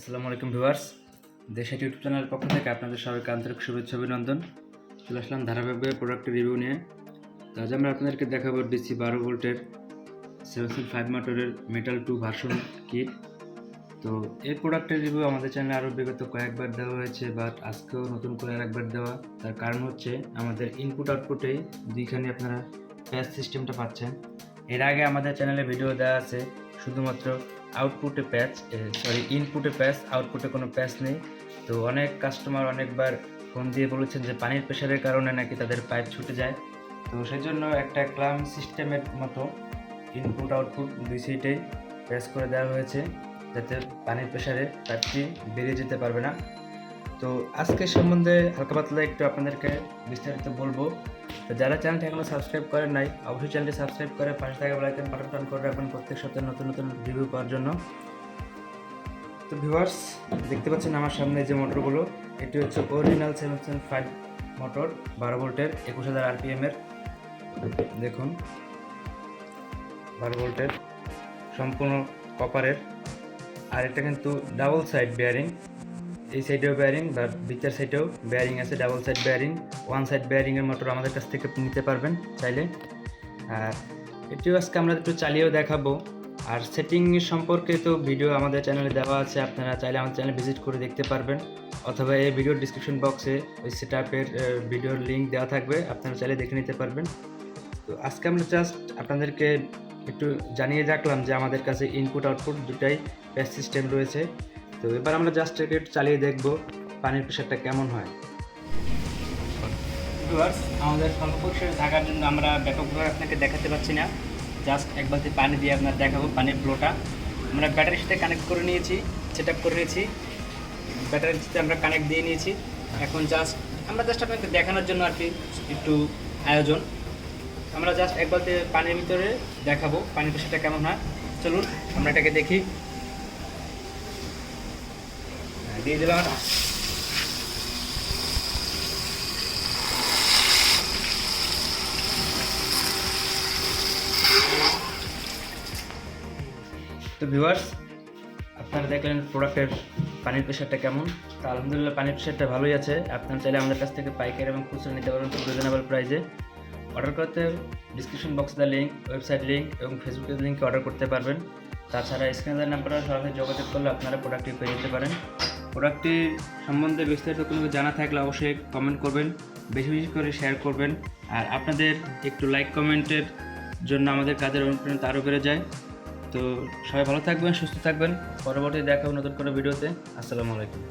আসসালামু আলাইকুম viewers, দেশাইট YouTube চ্যানেলের পক্ষ থেকে আপনাদের সবাইকে আন্তরিক শুভেচ্ছা অভিনন্দন। চলে আসলাম ধারাবাহিকভাবে প্রোডাক্টের রিভিউ নিয়ে। তো আজ আমরা আপনাদেরকে দেখাবো ডিসি 12 ভোল্টের 7.5 মোটরের মেটাল 2 ভার্সন কিট। তো এই প্রোডাক্টের রিভিউ আমাদের চ্যানেলে আরও বিগত কয়েকবার দেওয়া হয়েছে, বাট আজকেও নতুন করে আরেকবার দেওয়া। তার কারণ হচ্ছে আমাদের ইনপুট আউটপুটেই দুইখানে আপনারা প্যাচ সিস্টেমটা পাচ্ছেন। এর আগে আমাদের চ্যানেলে ভিডিও দেওয়া আছে শুধুমাত্র আউটপুটে প্যাচ, ইনপুটে প্যাচ, আউটপুটে কোনো প্যাচ নেই। তো অনেক কাস্টমার অনেকবার ফোন দিয়ে বলেছেন যে পানির প্রেশারের কারণে নাকি তাদের পাইপ ছুটে যায়। তো সেই জন্য একটা ক্লাম সিস্টেমের মতো ইনপুট আউটপুট দুই সাইডেই প্যাচ করে দেওয়া হয়েছে, যাতে পানির প্রেশারে পাইপটি বেরিয়ে যেতে পারবে না। তো আজকের সম্বন্ধে হালকা পাতলা একটু আপনাদেরকে বিস্তারিত বলবো। তো যারা চ্যানেলটি এখনো সাবস্ক্রাইব করেন নাই, অবশ্যই চ্যানেলটি সাবস্ক্রাইব করে পাশে থাকা বেল আইকন বাটন অন করে রাখবেন প্রত্যেক সপ্তাহে নতুন নতুন রিভিউ পাওয়ার জন্য। তো ভিউয়ার্স, দেখতে পাচ্ছেন আমার সামনে যে মোটরগুলো, এটি হচ্ছে অরিজিনাল 7.5 মোটর 12 ভোল্টের 21,000 RPM এর। দেখুন 12 ভোল্টের সম্পূর্ণ কপারের, আর এটা কিন্তু ডাবল সাইড বেয়ারিং। এই সাইডেও বেয়ারিং বা ভিতর সাইডেও বেয়ারিং আছে, double side bearing. One side বেয়ারিংয়ের মোটর আমাদের কাছ থেকে নিতে পারবেন চাইলে। আর এটিও আজকে আমরা একটু চালিয়েও দেখাবো। আর সেটিং সম্পর্কে তো ভিডিও আমাদের চ্যানেলে দেওয়া আছে, আপনারা চাইলে আমাদের চ্যানেলে ভিজিট করে দেখতে পারবেন, অথবা এই ভিডিওর ডিসক্রিপশন বক্সে ওই সেটআপের ভিডিওর লিঙ্ক দেওয়া থাকবে, আপনারা চাইলে দেখে নিতে পারবেন। তো আজকে আমরা জাস্ট আপনাদেরকে একটু জানিয়ে রাখলাম যে আমাদের কাছে ইনপুট আউটপুট দুটাই প্যাচ সিস্টেম রয়েছে। তো এবার আমরা জাস্ট একটু চালিয়ে দেখব পানির প্রেশারটা কেমন হয়। ভিউয়ার্স, আমাদের স্বল্প পরিসরে থাকার জন্য আমরা ব্যাপকভাবে আপনাকে দেখাতে পাচ্ছি না, জাস্ট এক বালতি পানি দিয়ে আপনার দেখাবো পানির ফ্লোটা। আমরা ব্যাটারির সাথে কানেক্ট করে নিয়েছি, সেট আপ করে নিয়েছি, ব্যাটারির সাথে আমরা কানেক্ট দিয়ে নিয়েছি। এখন আমরা জাস্ট আপনাকে দেখানোর জন্য আর কি একটু আয়োজন। আমরা জাস্ট এক বালতি পানির ভিতরে দেখাবো পানির প্রেশারটা কেমন হয়। চলুন আমরা এটাকে দেখি। দিয়ে দিলাম। তো ভিউয়ার্স, আপনারা দেখলেন প্রোডাক্টের পানির প্রেশারটা কেমন। তো আলহামদুলিল্লাহ পানির প্রেশারটা ভালোই আছে। আপনারা চাইলে আমাদের কাছ থেকে পাইকারি এবং খুচরা নিতে পারবেন খুব রিজনেবল প্রাইসে। অর্ডার করতে ডিসক্রিপশন বক্সে দেওয়া লিঙ্ক, ওয়েবসাইট লিঙ্ক এবং ফেসবুকের লিঙ্কে অর্ডার করতে পারবেন। তাছাড়া স্ক্রিনের নাম্বারে সরাসরি যোগাযোগ করলে আপনারা প্রোডাক্টটি পেয়ে যেতে পারেন। প্রোডাক্টটির সম্বন্ধে বিস্তারিত কোনো জানা থাকলে অবশ্যই কমেন্ট করবেন, বেশি বেশি করে শেয়ার করবেন। আর আপনাদের একটু লাইক কমেন্টের জন্য আমাদের কাজের অনুপ্রেরণা আরও বেড়ে যায়। তো সবাই ভালো থাকবেন, সুস্থ থাকবেন। পরবর্তী দেখা হবে নতুন কোনো ভিডিওতে। আসসালামু আলাইকুম।